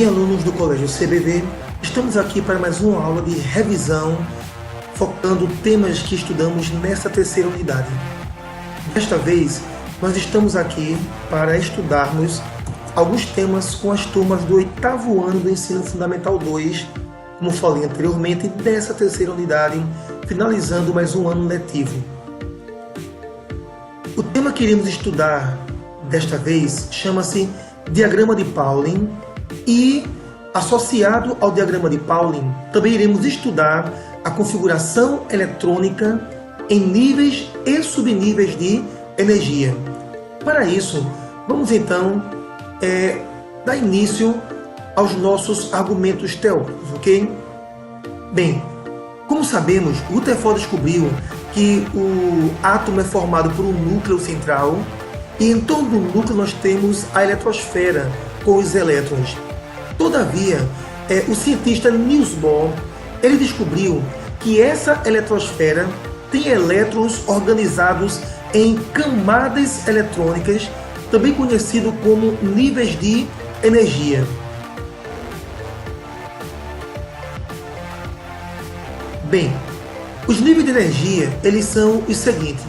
alunos do Colégio CBV, estamos aqui para mais uma aula de revisão, focando temas que estudamos nessa terceira unidade. Desta vez, nós estamos aqui para estudarmos alguns temas com as turmas do 8º ano do Ensino Fundamental 2, como falei anteriormente, dessa terceira unidade, finalizando mais um ano letivo. O tema que iremos estudar desta vez chama-se Diagrama de Pauling e, associado ao diagrama de Pauling, também iremos estudar a configuração eletrônica em níveis e subníveis de energia. Para isso, vamos então dar início aos nossos argumentos teóricos, ok? Bem, como sabemos, Rutherford descobriu que o átomo é formado por um núcleo central e em torno do núcleo nós temos a eletrosfera com os elétrons. Todavia, o cientista Niels Bohr, ele descobriu que essa eletrosfera tem elétrons organizados em camadas eletrônicas, também conhecido como níveis de energia. Bem, os níveis de energia, eles são os seguintes.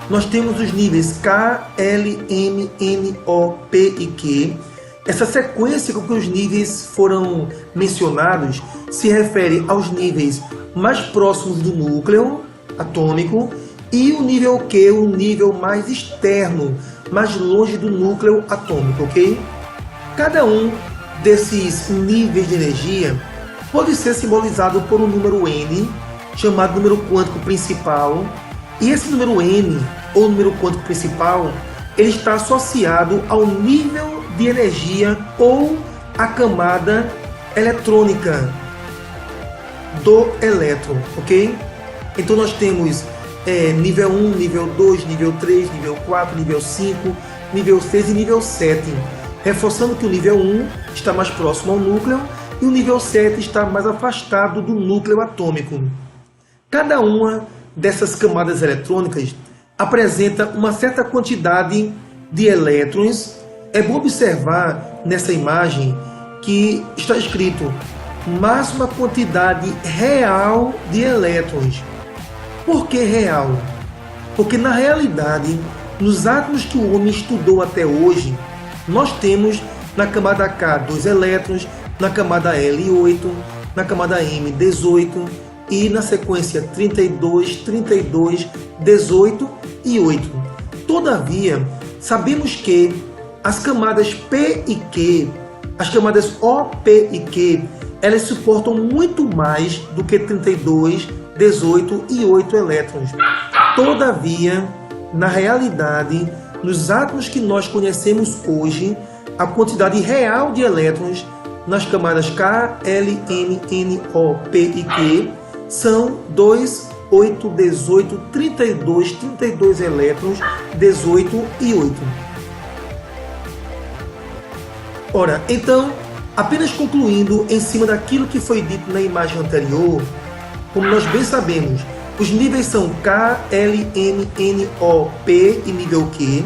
Nós temos os níveis K, L, M, N, O, P e Q. Essa sequência com que os níveis foram mencionados se refere aos níveis mais próximos do núcleo atômico e o nível Q, o nível mais externo, mais longe do núcleo atômico, ok? Cada um desses níveis de energia pode ser simbolizado por um número N, chamado número quântico principal, e esse número N, ou número quântico principal, ele está associado ao nível de energia ou a camada eletrônica do elétron, ok? Então nós temos nível 1, nível 2, nível 3, nível 4, nível 5, nível 6 e nível 7, reforçando que o nível 1 está mais próximo ao núcleo e o nível 7 está mais afastado do núcleo atômico. Cada uma dessas camadas eletrônicas apresenta uma certa quantidade de elétrons. É bom observar nessa imagem que está escrito máxima quantidade real de elétrons. Por que real? Porque na realidade, nos átomos que o homem estudou até hoje, nós temos na camada K 2 elétrons, na camada L 8, na camada M 18 e na sequência 32, 32, 18 e 8. Todavia, sabemos que as camadas P e Q, as camadas O, P e Q, elas suportam muito mais do que 32, 18 e 8 elétrons. Todavia, na realidade, nos átomos que nós conhecemos hoje, a quantidade real de elétrons nas camadas K, L, M, N, O, P e Q são 2, 8, 18, 32, 32 elétrons, 18 e 8. Ora, então, apenas concluindo em cima daquilo que foi dito na imagem anterior, como nós bem sabemos, os níveis são K, L, M, N, O, P e nível Q.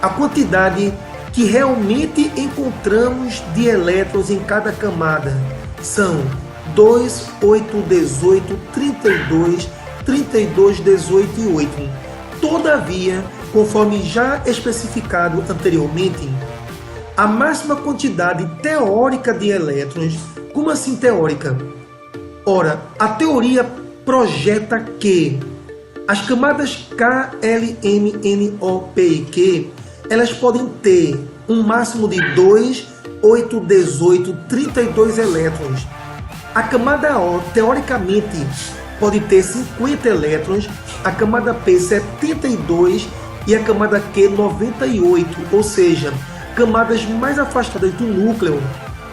A quantidade que realmente encontramos de elétrons em cada camada são 2, 8, 18, 32, 32, 18 e 8. Todavia, conforme já especificado anteriormente, a máxima quantidade teórica de elétrons, como assim teórica? Ora, a teoria projeta que as camadas K, L, M, N, O, P e Q, elas podem ter um máximo de 2, 8, 18, 32 elétrons. A camada O, teoricamente, pode ter 50 elétrons, a camada P 72 e a camada Q 98, ou seja, camadas mais afastadas do núcleo,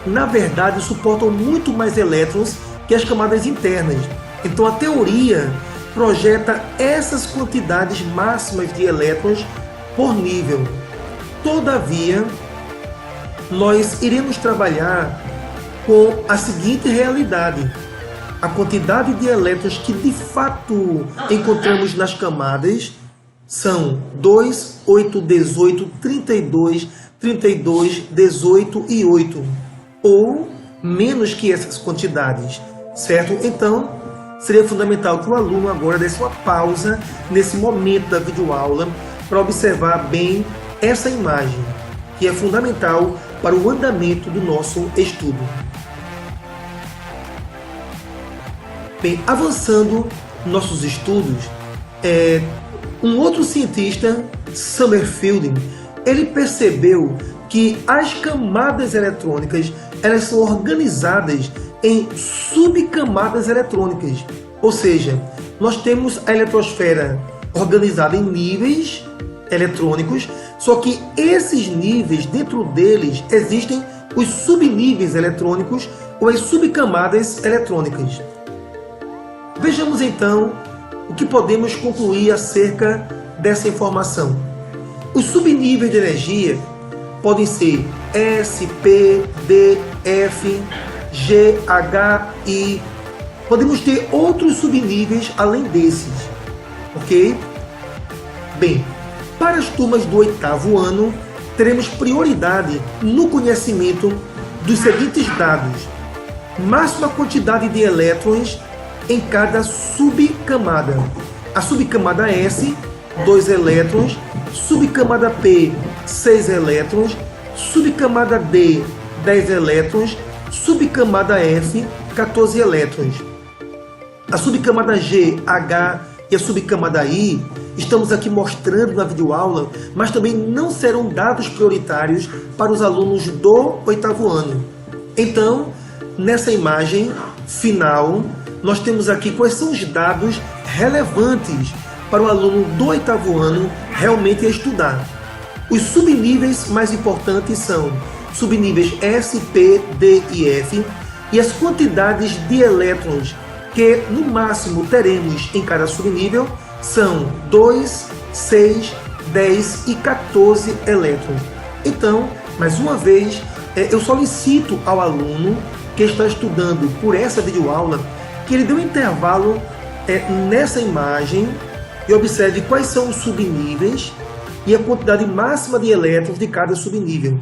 na verdade, suportam muito mais elétrons que as camadas internas. Então a teoria projeta essas quantidades máximas de elétrons por nível. Todavia, nós iremos trabalhar com a seguinte realidade. A quantidade de elétrons que de fato encontramos nas camadas são 2, 8, 18, 32, 32, 18 e 8. ou menos que essas quantidades, certo? Então, seria fundamental que o aluno agora desse uma pausa nesse momento da videoaula para observar bem essa imagem, que é fundamental para o andamento do nosso estudo. Bem, avançando nossos estudos, um outro cientista, Summerfield, ele percebeu que as camadas eletrônicas elas são organizadas em subcamadas eletrônicas, ou seja, nós temos a eletrosfera organizada em níveis eletrônicos, só que esses níveis, dentro deles, existem os subníveis eletrônicos ou as subcamadas eletrônicas. Vejamos então o que podemos concluir acerca dessa informação. Os subníveis de energia podem ser S, P, D, F, G, H, I. Podemos ter outros subníveis além desses, ok? Bem, para as turmas do 8º ano, teremos prioridade no conhecimento dos seguintes dados: máxima quantidade de elétrons em cada subcamada. A subcamada S, 2 elétrons, subcamada P, 6 elétrons, subcamada D, 10 elétrons, subcamada F, 14 elétrons. A subcamada G, H e a subcamada I, estamos aqui mostrando na videoaula, mas também não serão dados prioritários para os alunos do 8º ano. Então, nessa imagem final, nós temos aqui quais são os dados relevantes para o aluno do 8º ano realmente estudar. Os subníveis mais importantes são subníveis S, P, D e F, e as quantidades de elétrons que no máximo teremos em cada subnível são 2, 6, 10 e 14 elétrons. Então, mais uma vez, eu solicito ao aluno que está estudando por essa videoaula que ele dê um intervalo nessa imagem e observe quais são os subníveis e a quantidade máxima de elétrons de cada subnível.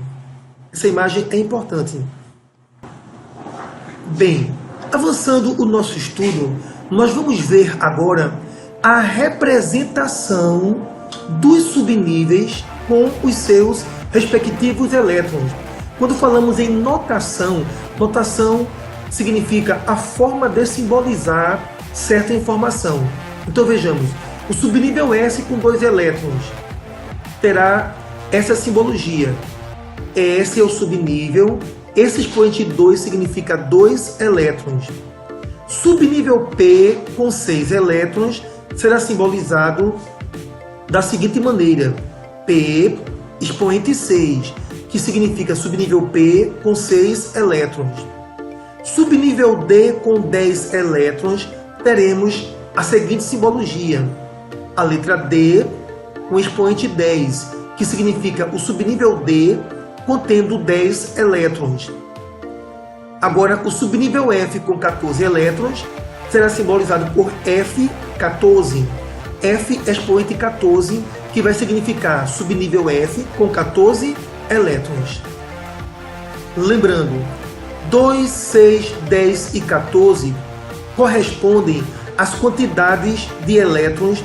Essa imagem é importante. Bem, avançando o nosso estudo, nós vamos ver agora a representação dos subníveis com os seus respectivos elétrons. Quando falamos em notação, notação significa a forma de simbolizar certa informação. Então vejamos, o subnível S com 2 elétrons terá essa simbologia. S é o subnível, esse expoente 2 significa 2 elétrons. Subnível P com 6 elétrons será simbolizado da seguinte maneira: P expoente 6, que significa subnível P com 6 elétrons. Subnível D com 10 elétrons, teremos a seguinte simbologia: a letra D com expoente 10, que significa o subnível D contendo 10 elétrons. Agora, o subnível F com 14 elétrons será simbolizado por F14. F expoente 14, que vai significar subnível F com 14 elétrons. Lembrando, 2, 6, 10 e 14 correspondem às quantidades de elétrons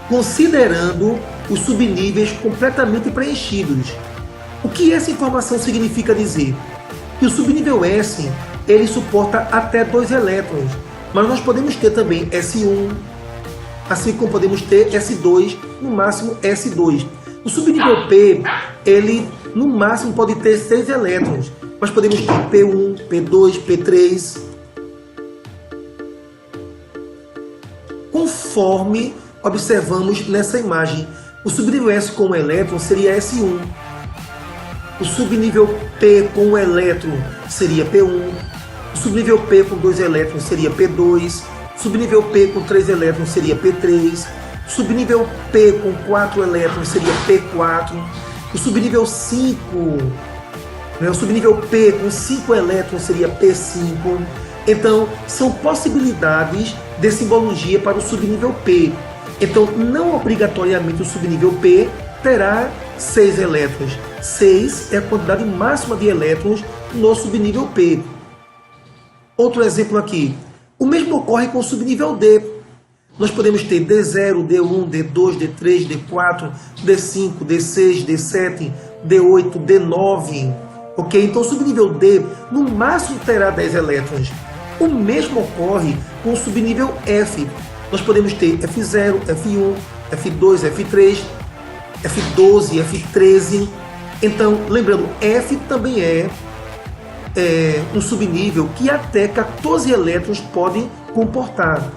considerando os subníveis completamente preenchidos. O que essa informação significa dizer? Que o subnível S ele suporta até 2 elétrons, mas nós podemos ter também S1, assim como podemos ter S2, no máximo S2. O subnível P, ele no máximo pode ter 6 elétrons, mas podemos ter P1, P2, P3. Conforme observamos nessa imagem, o subnível S com um elétron seria S1. O subnível P com um elétron seria P1. O subnível P com 2 elétrons seria P2. O subnível P com 3 elétrons seria P3. O subnível P com 4 elétrons seria P4. O subnível 5, o subnível P com 5 elétrons seria P5. Então, são possibilidades de simbologia para o subnível P. Então, não obrigatoriamente o subnível P terá 6 elétrons. 6 é a quantidade máxima de elétrons no subnível P. Outro exemplo aqui. O mesmo ocorre com o subnível D. Nós podemos ter D0, D1, D2, D3, D4, D5, D6, D7, D8, D9. Ok? Então o subnível D no máximo terá 10 elétrons. O mesmo ocorre com o subnível F. Nós podemos ter F0, F1, F2, F3, F12, F13. Então, lembrando, F também é um subnível que até 14 elétrons podem comportar.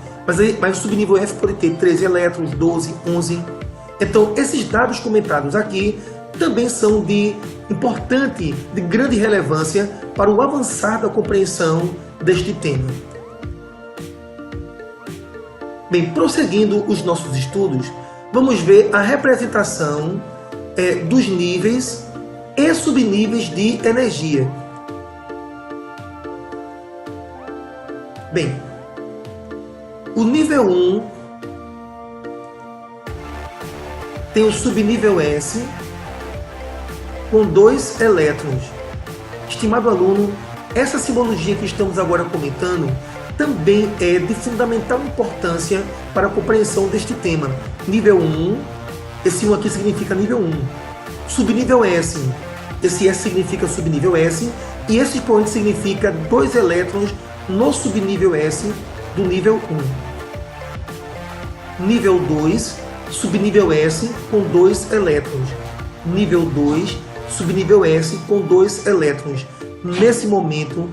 Mas o subnível F pode ter 13 elétrons, 12, 11. Então, esses dados comentados aqui também são de grande relevância para o avançar da compreensão deste tema. Bem, prosseguindo os nossos estudos, vamos ver a representação dos níveis e subníveis de energia. Bem, o nível 1 tem o subnível S com 2 elétrons. Estimado aluno, essa simbologia que estamos agora comentando também é de fundamental importância para a compreensão deste tema. Nível 1, esse 1 aqui significa nível 1. Subnível S, esse S significa subnível S, e esse expoente significa 2 elétrons no subnível S do nível 1. Nível 2, subnível S com 2 elétrons. Nível 2, subnível S com 2 elétrons. Nesse momento,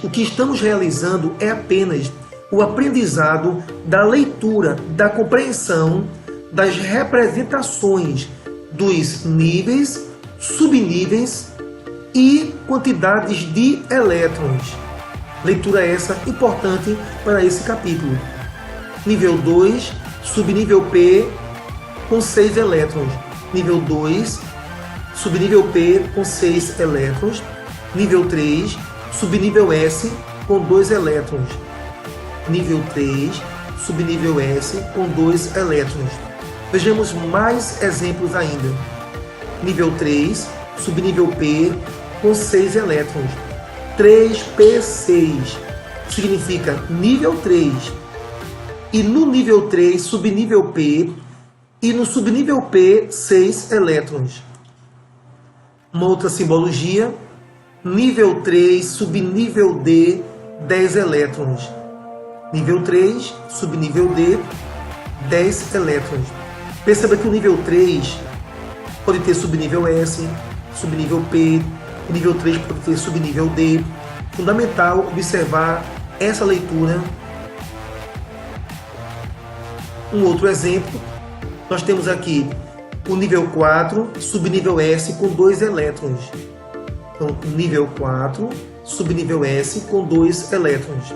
o que estamos realizando é apenas o aprendizado da leitura, da compreensão das representações dos níveis, subníveis e quantidades de elétrons. Leitura essa importante para esse capítulo. Nível 2, subnível P com 6 elétrons. Nível 2, subnível P com 6 elétrons. Nível 3, subnível S com 2 elétrons. Nível 3, subnível S com 2 elétrons. Vejamos mais exemplos ainda. Nível 3, subnível P com 6 elétrons. 3P6 significa nível 3. E no nível 3, subnível P, e no subnível P, 6 elétrons. Uma outra simbologia, nível 3, subnível D, 10 elétrons. Nível 3, subnível D, 10 elétrons. Perceba que o nível 3 pode ter subnível S, subnível P, o nível 3 pode ter subnível D. Fundamental observar essa leitura. Um outro exemplo, nós temos aqui o nível 4, subnível S com 2 elétrons. Então, nível 4, subnível S com 2 elétrons.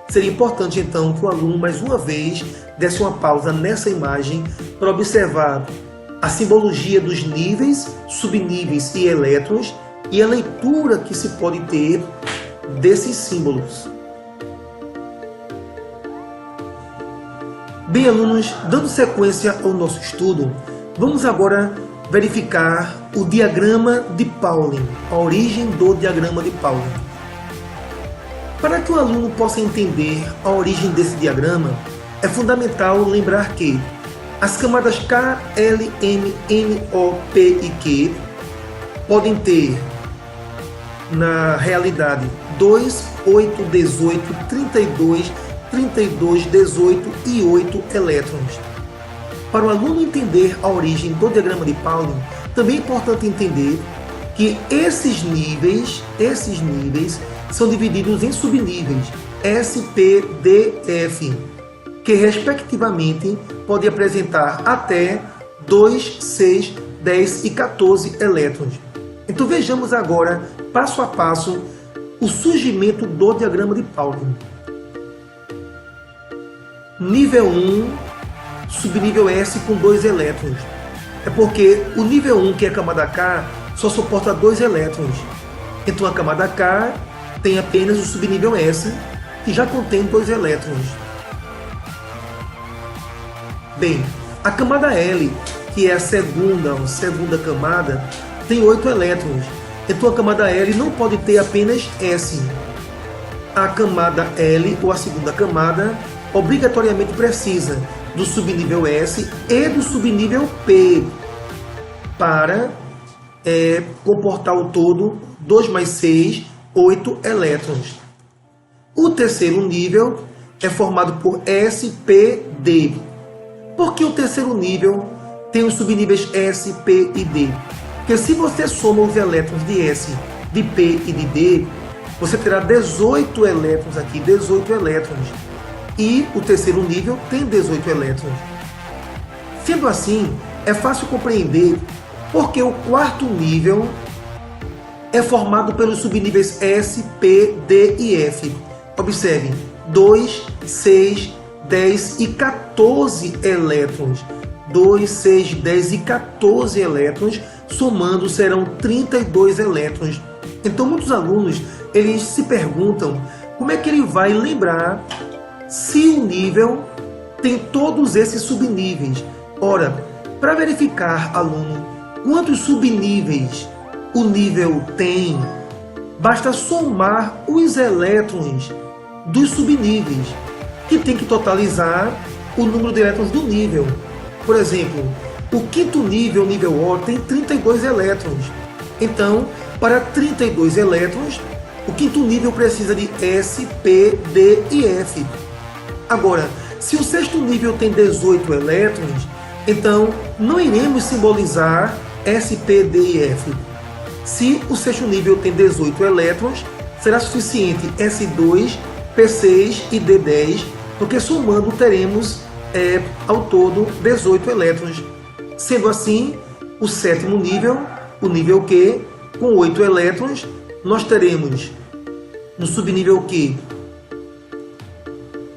Seria importante, então, que o aluno, mais uma vez, desse uma pausa nessa imagem para observar a simbologia dos níveis, subníveis e elétrons e a leitura que se pode ter desses símbolos. Bem, alunos, dando sequência ao nosso estudo, vamos agora verificar o diagrama de Pauling, a origem do diagrama de Pauling. Para que o aluno possa entender a origem desse diagrama, é fundamental lembrar que as camadas K, L, M, N, O, P e Q podem ter, na realidade, 2, 8, 18, 32, 32, 18 e 8 elétrons. Para o aluno entender a origem do diagrama de Pauling, também é importante entender que esses níveis são divididos em subníveis S, P, D, F, que respectivamente podem apresentar até 2, 6, 10 e 14 elétrons. Então vejamos agora, passo a passo, o surgimento do diagrama de Pauling. Nível 1, subnível S com 2 elétrons. É porque o nível 1, que é a camada K, só suporta 2 elétrons. Então a camada K tem apenas o subnível S, que já contém 2 elétrons. Bem, a camada L, que é a segunda camada, tem 8 elétrons. Então a camada L não pode ter apenas S. A camada L, ou a segunda camada, obrigatoriamente precisa do subnível S e do subnível P para comportar o todo 2 mais 6, 8 elétrons. O terceiro nível é formado por S, P, D. Por que o terceiro nível tem os subníveis S, P e D? Porque se você soma os elétrons de S, de P e de D, você terá 18 elétrons aqui, 18 elétrons. E o terceiro nível tem 18 elétrons. Sendo assim, é fácil compreender porque o quarto nível é formado pelos subníveis S, P, D e F. Observe, 2, 6, 10 e 14 elétrons. 2, 6, 10 e 14 elétrons, somando serão 32 elétrons. Então muitos alunos eles se perguntam como é que ele vai lembrar se o nível tem todos esses subníveis. Ora, para verificar, aluno, quantos subníveis o nível tem, basta somar os elétrons dos subníveis, que tem que totalizar o número de elétrons do nível. Por exemplo, o quinto nível, nível O, tem 32 elétrons. Então, para 32 elétrons, o quinto nível precisa de S, P, D e F. Agora, se o sexto nível tem 18 elétrons, então não iremos simbolizar S, P, D e F. Se o sexto nível tem 18 elétrons, será suficiente S2, P6 e D10, porque somando teremos ao todo 18 elétrons. Sendo assim, o sétimo nível, o nível Q, com 8 elétrons, nós teremos no subnível Q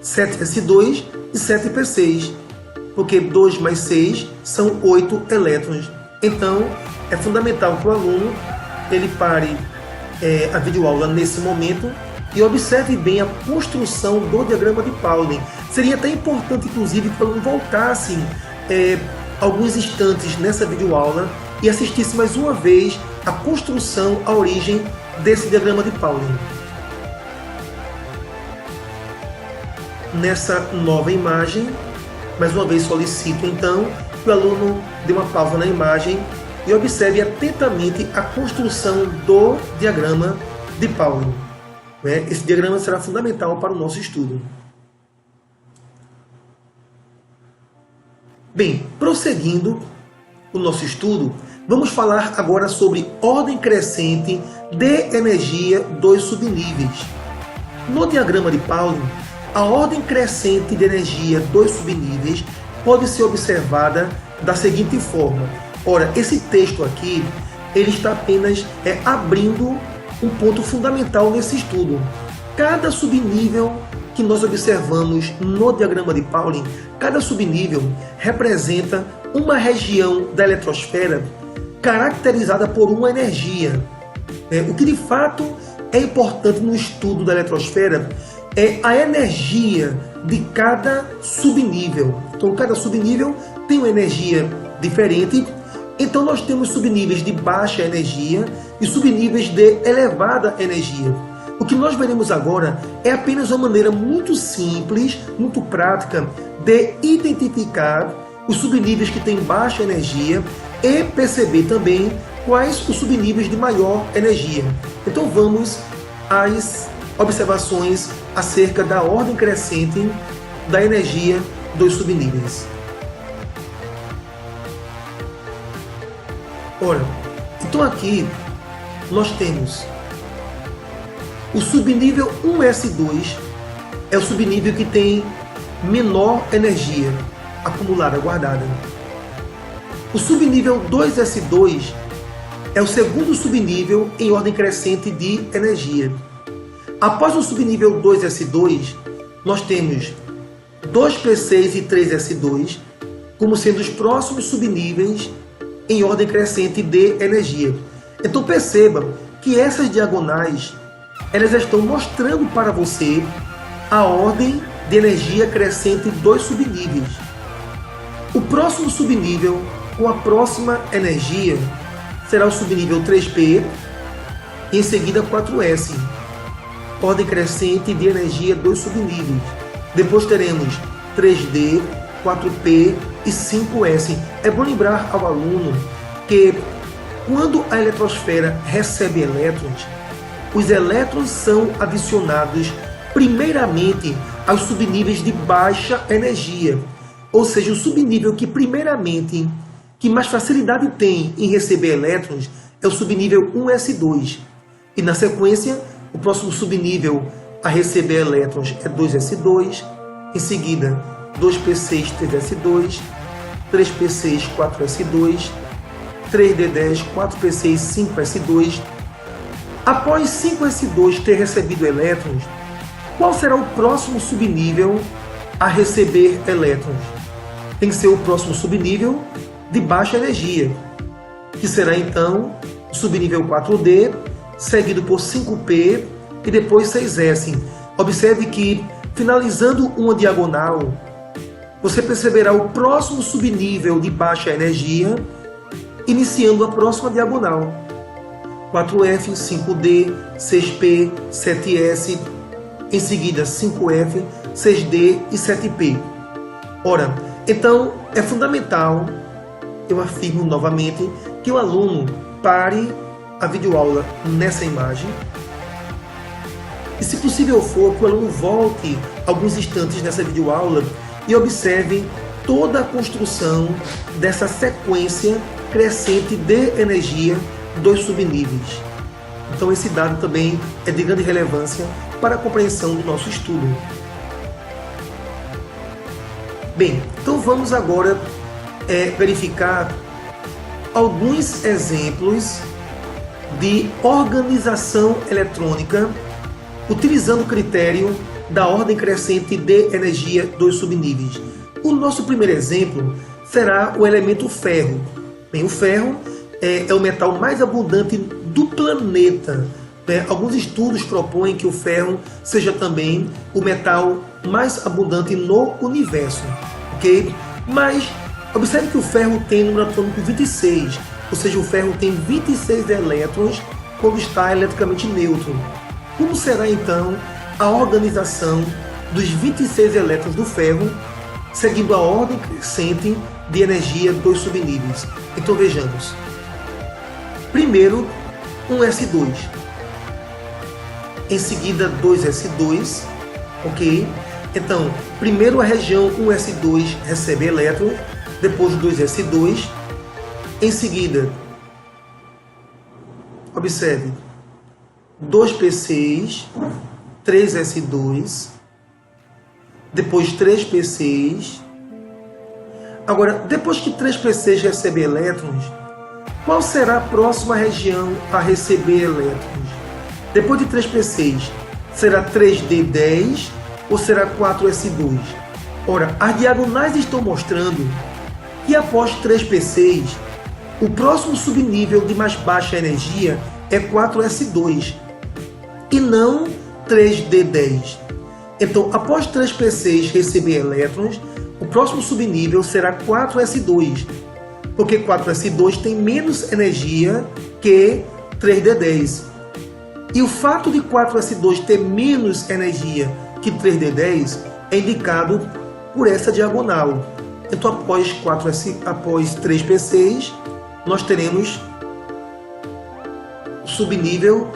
7S2 e 7P6, porque 2 mais 6 são 8 elétrons. Então, é fundamental que o aluno ele pare a videoaula nesse momento e observe bem a construção do diagrama de Pauling. Seria até importante, inclusive, que o aluno voltasse alguns instantes nessa videoaula e assistisse mais uma vez a construção, a origem desse diagrama de Pauling. Nessa nova imagem, mais uma vez solicito então que o aluno dê uma pausa na imagem e observe atentamente a construção do diagrama de Pauling. Esse diagrama será fundamental para o nosso estudo. Bem, prosseguindo o nosso estudo, vamos falar agora sobre ordem crescente de energia dos subníveis. No diagrama de Pauling, a ordem crescente de energia dos subníveis pode ser observada da seguinte forma. Ora, esse texto aqui, ele está apenas abrindo um ponto fundamental nesse estudo. Cada subnível que nós observamos no diagrama de Pauling, cada subnível representa uma região da eletrosfera caracterizada por uma energia. O que de fato é importante no estudo da eletrosfera é a energia de cada subnível. Então, cada subnível tem uma energia diferente. Então, nós temos subníveis de baixa energia e subníveis de elevada energia. O que nós veremos agora é apenas uma maneira muito simples, muito prática, de identificar os subníveis que têm baixa energia e perceber também quais os subníveis de maior energia. Então, vamos às observações acerca da ordem crescente da energia dos subníveis. Ora, então aqui nós temos o subnível 1S2, é o subnível que tem menor energia acumulada, guardada. O subnível 2S2 é o segundo subnível em ordem crescente de energia. Após o subnível 2S2, nós temos 2P6 e 3S2 como sendo os próximos subníveis em ordem crescente de energia. Então perceba que essas diagonais elas estão mostrando para você a ordem de energia crescente dos subníveis. O próximo subnível com a próxima energia será o subnível 3P, e em seguida 4s, ordem crescente de energia 2 subníveis. Depois teremos 3D, 4P e 5s. É bom lembrar ao aluno que quando a eletrosfera recebe elétrons, os elétrons são adicionados primeiramente aos subníveis de baixa energia, ou seja, o subnível que mais facilidade tem em receber elétrons é o subnível 1s2. E na sequência, o próximo subnível a receber elétrons é 2s2, em seguida 2p6, 3s2, 3p6, 4s2, 3d10, 4p6, 5s2. Após 5s2 ter recebido elétrons, qual será o próximo subnível a receber elétrons? Tem que ser o próximo subnível de baixa energia, que será então o subnível 4D, seguido por 5P e depois 6S. Observe que, finalizando uma diagonal, você perceberá o próximo subnível de baixa energia, iniciando a próxima diagonal. 4F, 5D, 6P, 7S, em seguida 5F, 6D e 7P. Ora, então é fundamental, eu afirmo novamente, que o aluno pare a videoaula nessa imagem e, se possível for, que o aluno volte alguns instantes nessa videoaula e observe toda a construção dessa sequência crescente de energia dos subníveis. Então esse dado também é de grande relevância para a compreensão do nosso estudo. Bem, então vamos agora verificar alguns exemplos de organização eletrônica utilizando o critério da ordem crescente de energia dos subníveis. O nosso primeiro exemplo será o elemento ferro. Bem, o ferro é o metal mais abundante do planeta. Alguns estudos propõem que o ferro seja também o metal mais abundante no universo. Ok? Mas observe que o ferro tem número atômico 26, ou seja, o ferro tem 26 elétrons quando está eletricamente neutro. Como será então a organização dos 26 elétrons do ferro, seguindo a ordem crescente de energia dos subníveis? Então vejamos. Primeiro, 1s2. Em seguida, 2s2. Ok? Então, primeiro a região 1s2 recebe elétrons, depois 2s2. Em seguida, observe, 2p6, 3s2, depois 3p6. Agora, depois que 3p6 recebe elétrons, qual será a próxima região a receber elétrons? Depois de 3p6, será 3d10 ou será 4s2? Ora, as diagonais estão mostrando que após 3p6, o próximo subnível de mais baixa energia é 4s2 e não 3d10. Então, após 3p6 receber elétrons, o próximo subnível será 4s2, porque 4s2 tem menos energia que 3d10. E o fato de 4s2 ter menos energia que 3d10 é indicado por essa diagonal. Então, após 3p6, nós teremos o subnível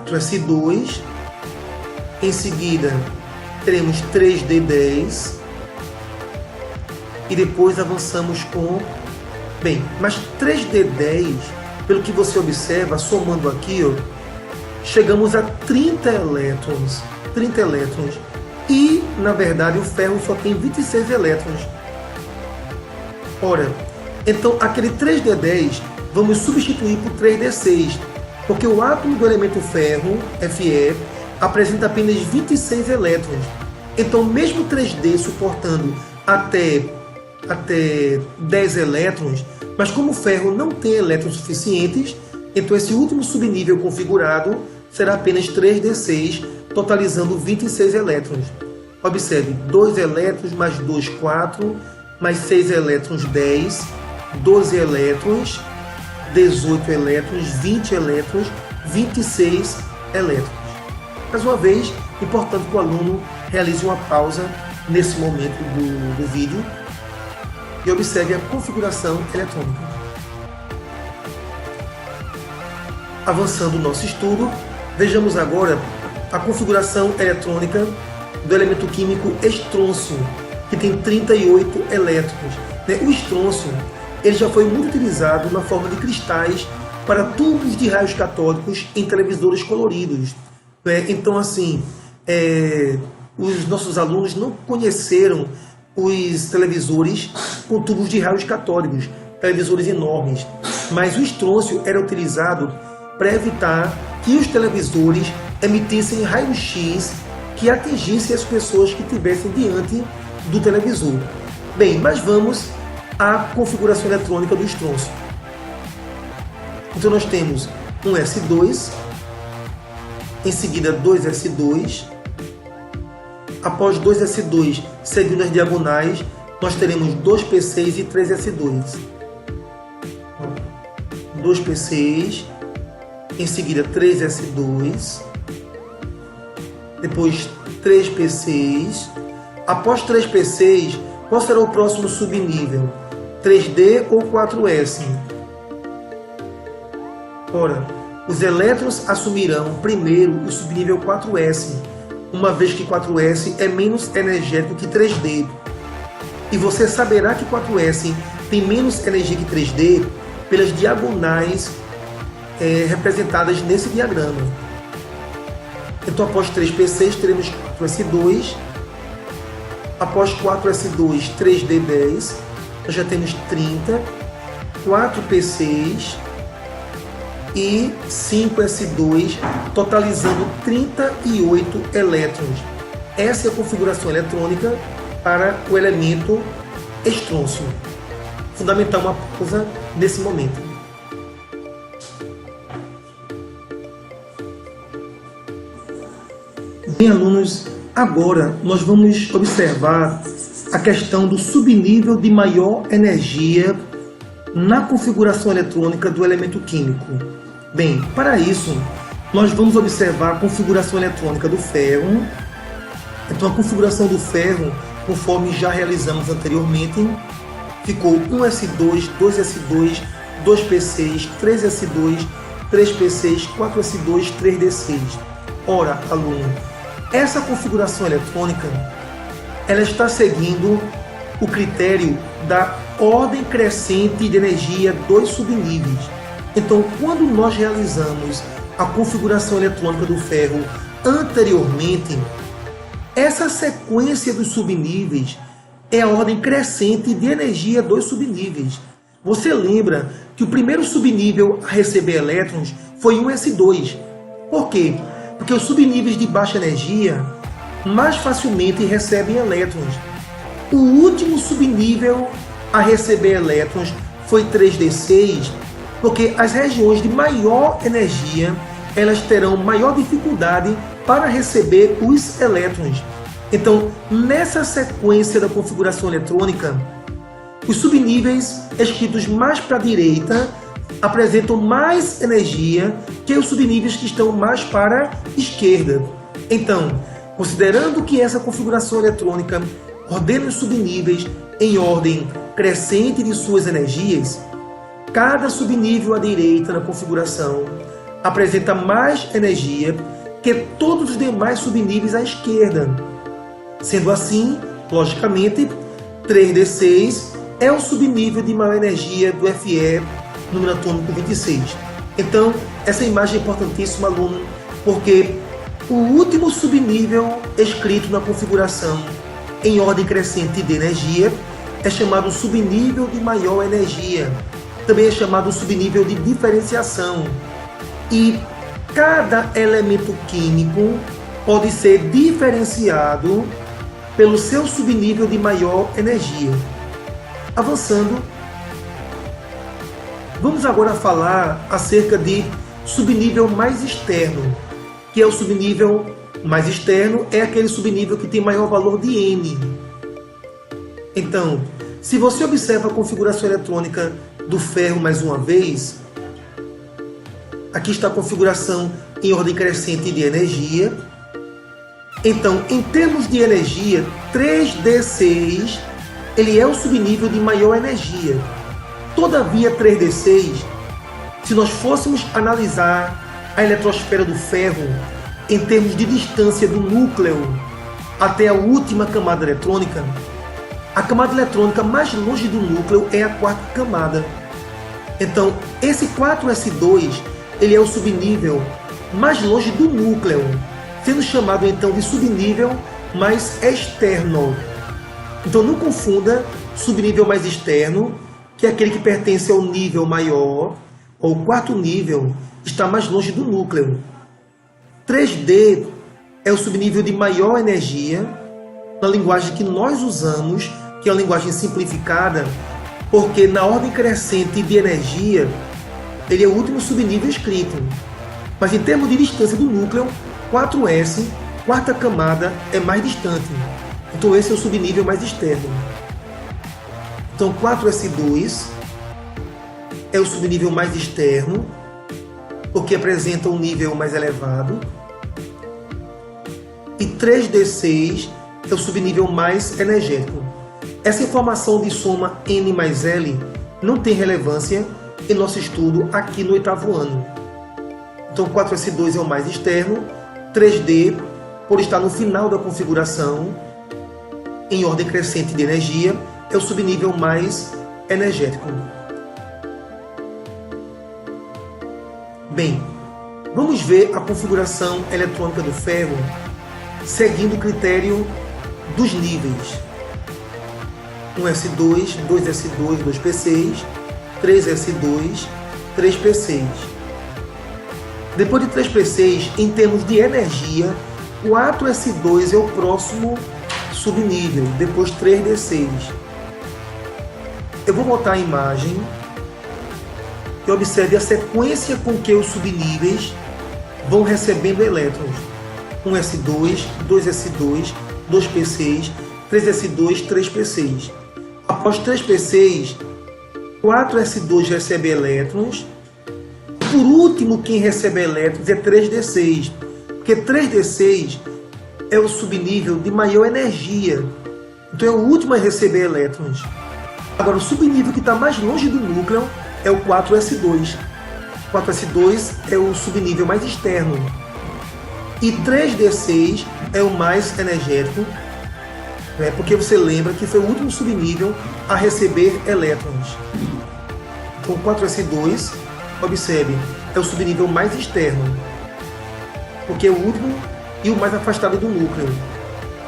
4s2, em seguida teremos 3d10 e depois avançamos com... Bem, mas 3d10, pelo que você observa, somando aqui, ó, chegamos a 30 elétrons. 30 elétrons. E, na verdade, o ferro só tem 26 elétrons. Ora, então aquele 3d10 vamos substituir por 3d6, porque o átomo do elemento ferro, Fe, apresenta apenas 26 elétrons. Então, mesmo 3d suportando até 10 elétrons, mas como o ferro não tem elétrons suficientes, então esse último subnível configurado será apenas 3d6, totalizando 26 elétrons. Observe, 2 elétrons mais 2, 4, mais 6 elétrons, 10, 12 elétrons, 18 elétrons, 20 elétrons, 26 elétrons. Mais uma vez, importante que o aluno realize uma pausa nesse momento do vídeo e observe a configuração eletrônica. Avançando o nosso estudo, vejamos agora a configuração eletrônica do elemento químico estrôncio, que tem 38 elétrons. O estrôncio ele já foi muito utilizado na forma de cristais para tubos de raios catódicos em televisores coloridos. Então, assim, os nossos alunos não conheceram os televisores com tubos de raios catódicos, televisores enormes, mas o estrôncio era utilizado para evitar que os televisores emitissem raios-x que atingissem as pessoas que estivessem diante do televisor. Bem, mas vamos à configuração eletrônica do estrôncio. Então nós temos um S2, em seguida 2S2, após 2S2, seguindo as diagonais, nós teremos 2P6 e 3S2. 2P6, em seguida 3S2, depois 3P6. Após 3P6, qual será o próximo subnível? 3D ou 4S? Ora, os elétrons assumirão primeiro o subnível 4S, uma vez que 4S é menos energético que 3D. E você saberá que 4S tem menos energia que 3D pelas diagonais representadas nesse diagrama. Então, após 3P6, teremos 4S2. Após 4S2, 3D10. Nós já temos 30. 4P6 e 5S2, totalizando 38 elétrons. Essa é a configuração eletrônica para o elemento estrôncio. Fundamental uma pausa nesse momento. Bem, alunos, agora nós vamos observar a questão do subnível de maior energia na configuração eletrônica do elemento químico. Bem, para isso, nós vamos observar a configuração eletrônica do ferro. Então, a configuração do ferro, conforme já realizamos anteriormente, ficou 1S2, 2S2, 2P6, 3S2, 3P6, 4S2, 3D6. Ora, aluno, essa configuração eletrônica ela está seguindo o critério da ordem crescente de energia dos subníveis. Então, quando nós realizamos a configuração eletrônica do ferro anteriormente, essa sequência dos subníveis é a ordem crescente de energia dos subníveis. Você lembra que o primeiro subnível a receber elétrons foi 1S2. Por quê? Porque os subníveis de baixa energia mais facilmente recebem elétrons. O último subnível a receber elétrons foi 3D6, porque as regiões de maior energia elas terão maior dificuldade para receber os elétrons. Então, nessa sequência da configuração eletrônica, os subníveis escritos mais para a direita apresentam mais energia que os subníveis que estão mais para a esquerda. Então, considerando que essa configuração eletrônica ordena os subníveis em ordem crescente de suas energias, cada subnível à direita na configuração apresenta mais energia que todos os demais subníveis à esquerda. Sendo assim, logicamente, 3D6 é o subnível de maior energia do Fe, número atômico 26. Então, essa imagem é importantíssima, aluno, porque o último subnível escrito na configuração em ordem crescente de energia é chamado subnível de maior energia. Também é chamado subnível de diferenciação. E cada elemento químico pode ser diferenciado pelo seu subnível de maior energia. Avançando, vamos agora falar acerca de subnível mais externo, que é o subnível mais externo, é aquele subnível que tem maior valor de N. Então, se você observa a configuração eletrônica do ferro mais uma vez, Aqui está a configuração em ordem crescente de energia. Então, em termos de energia, 3D6 ele é o subnível de maior energia. Todavia, 3D6, se nós fôssemos analisar a eletrosfera do ferro em termos de distância do núcleo até a última camada eletrônica, a camada eletrônica mais longe do núcleo é a quarta camada. Então, esse 4s2 ele é o subnível mais longe do núcleo, sendo chamado então de subnível mais externo. Então não confunda subnível mais externo, que é aquele que pertence ao nível maior, ou o quarto nível está mais longe do núcleo. 3D é o subnível de maior energia, na linguagem que nós usamos, que é uma linguagem simplificada, porque na ordem crescente de energia, ele é o último subnível escrito. Mas em termos de distância do núcleo, 4S, quarta camada, é mais distante. Então esse é o subnível mais externo. Então 4S2 é o subnível mais externo, porque apresenta um nível mais elevado. E 3D6 é o subnível mais energético. Essa informação de soma N mais L não tem relevância em nosso estudo aqui no 8º ano. Então 4S2 é o mais externo, 3D, por estar no final da configuração, em ordem crescente de energia, é o subnível mais energético. Bem, vamos ver a configuração eletrônica do ferro seguindo o critério dos níveis. 1S2, 2S2, 2P6, 3S2, 3P6. Depois de 3P6, em termos de energia, 4S2 é o próximo subnível, depois 3D6. Eu vou botar a imagem e observe a sequência com que os subníveis vão recebendo elétrons. 1S2, 2S2, 2P6, 3S2, 3P6. Após 3P6, 4S2 recebe elétrons. Por último, quem recebe elétrons é 3D6, porque 3D6 é o subnível de maior energia. Então é o último a receber elétrons. Agora, o subnível que está mais longe do núcleo é o 4S2. 4S2 é o subnível mais externo. E 3D6 é o mais energético, né? Porque você lembra que foi o último subnível a receber elétrons. Então 4S2, observe, é o subnível mais externo, porque é o último e o mais afastado do núcleo.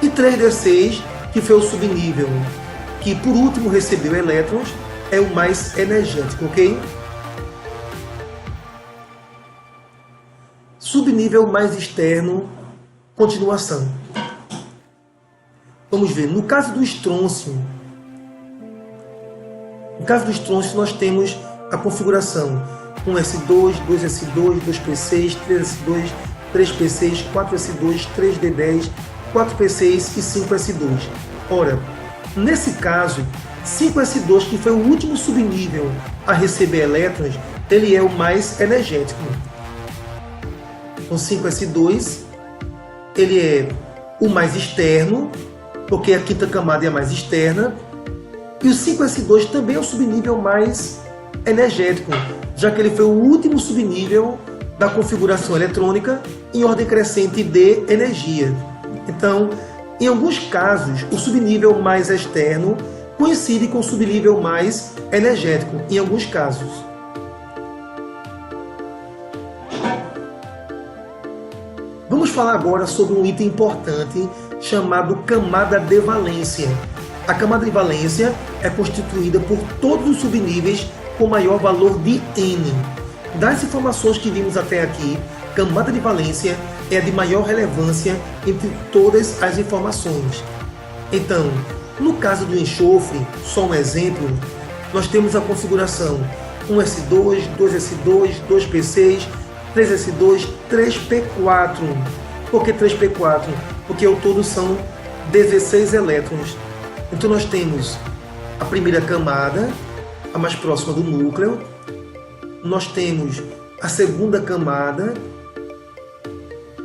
E 3D6, que foi o subnível que por último recebeu elétrons, é o mais energético, ok? Subnível mais externo, continuação. Vamos ver, no caso do estrôncio, nós temos a configuração 1S2, 2S2, 2P6, 3S2, 3P6, 4S2, 3D10, 4P6 e 5S2. Ora, nesse caso, 5S2, que foi o último subnível a receber elétrons, ele é o mais energético. Então 5S2, ele é o mais externo, porque a quinta camada é a mais externa, e o 5S2 também é o subnível mais energético, já que ele foi o último subnível da configuração eletrônica em ordem crescente de energia. Então, em alguns casos, o subnível mais externo coincide com o subnível mais energético, em alguns casos. Vamos falar agora sobre um item importante chamado camada de valência. A camada de valência é constituída por todos os subníveis com maior valor de N. Das informações que vimos até aqui, camada de valência é a de maior relevância entre todas as informações. Então, no caso do enxofre, só um exemplo, nós temos a configuração 1S2, 2S2, 2P6, 3S2, 3P4. Por que 3P4? Porque ao todo são 16 elétrons. Então nós temos a primeira camada, a mais próxima do núcleo. Nós temos a segunda camada,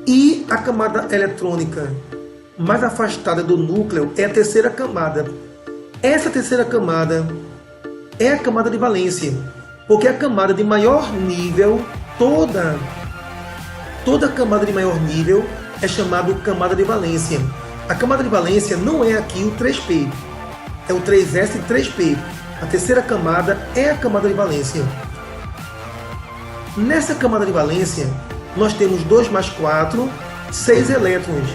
e a camada eletrônica mais afastada do núcleo é a terceira camada. Essa terceira camada é a camada de valência, porque a camada de maior nível, toda camada de maior nível é chamada camada de valência. A camada de valência não é aqui o 3p, é o 3s e 3p. A terceira camada é a camada de valência. Nessa camada de valência, nós temos 2 mais 4, 6 elétrons.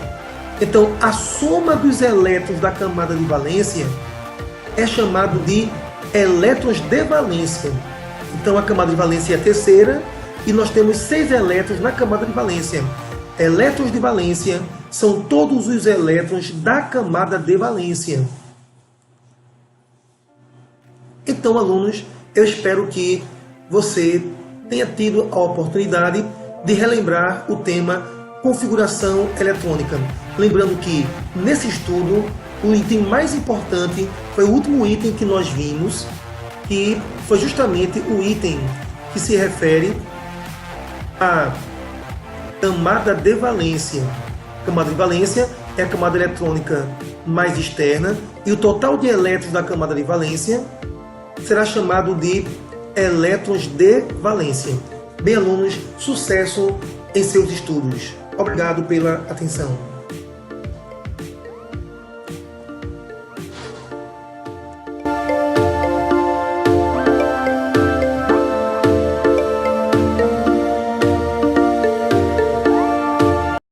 Então, a soma dos elétrons da camada de valência é chamado de elétrons de valência. Então, a camada de valência é a terceira e nós temos 6 elétrons na camada de valência. Elétrons de valência são todos os elétrons da camada de valência. Então, alunos, eu espero que você tenha tido a oportunidade de relembrar o tema configuração eletrônica. Lembrando que, nesse estudo, o item mais importante foi o último item que nós vimos, que foi justamente o item que se refere à camada de valência. A camada de valência é a camada eletrônica mais externa e o total de elétrons da camada de valência será chamado de elétrons de valência. Bem, alunos, sucesso em seus estudos. Obrigado pela atenção.